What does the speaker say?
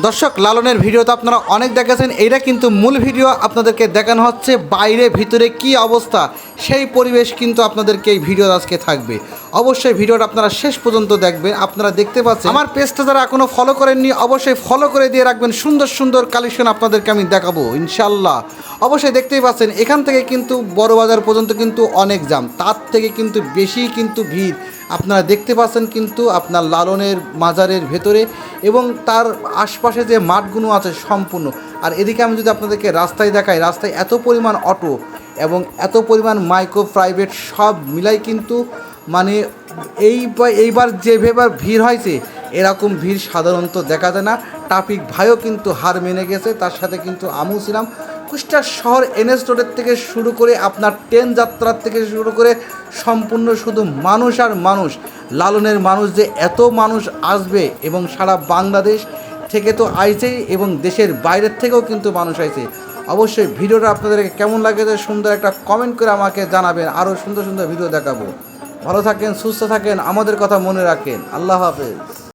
দর্শক, লালনের ভিডিও তো আপনারা অনেক দেখেছেন। এইটা কিন্তু মূল ভিডিও, আপনাদেরকে দেখানো হচ্ছে বাইরে ভিতরে কি অবস্থা, সেই পরিবেশ কিন্তু আপনাদেরকে এই ভিডিও আজকে থাকবে। অবশ্যই ভিডিওটা আপনারা শেষ পর্যন্ত দেখবেন। আপনারা দেখতে পাচ্ছেন আমার পেজটা যারা এখনও ফলো করেননি অবশ্যই ফলো করে দিয়ে রাখবেন। সুন্দর সুন্দর কালেকশন আপনাদেরকে আমি দেখাবো ইনশাল্লাহ। অবশ্যই দেখতেই পাচ্ছেন এখান থেকে কিন্তু বড় বাজার পর্যন্ত কিন্তু অনেক জাম, তার থেকে কিন্তু বেশি কিন্তু ভিড় আপনারা দেখতে পাচ্ছেন কিন্তু আপনার লালনের মাজারের ভেতরে এবং তার আশপাশে যে মাঠগুলো আছে সম্পূর্ণ। আর এদিকে আমি যদি আপনাদেরকে রাস্তায় দেখাই, রাস্তায় এত পরিমাণ অটো এবং এত পরিমাণ মাইক্রো প্রাইভেট সব মিলাই কিন্তু মানে এইবার যেভাবে ভিড় হয়েছে এরকম ভিড় সাধারণত দেখা যায় না। ট্রাফিক ভাইও কিন্তু হার মেনে গেছে, তার সাথে কিন্তু আমিও ছিলাম। কুষ্টিয়া শহর এনএস রোডের থেকে শুরু করে আপনার ট্রেন যাত্রার থেকে শুরু করে সম্পূর্ণ শুধু মানুষ আর মানুষ। লালনের মানুষ যে এত মানুষ আসবে এবং সারা বাংলাদেশ থেকে তো আইছেই এবং দেশের বাইরের থেকেও কিন্তু মানুষ আইছে। অবশ্যই ভিডিওটা আপনাদেরকে কেমন লাগে সুন্দর একটা কমেন্ট করে আমাকে জানাবেন। আরও সুন্দর সুন্দর ভিডিও দেখাবো। ভালো থাকেন, সুস্থ থাকেন, আমাদের কথা মনে রাখেন। আল্লাহ হাফেজ।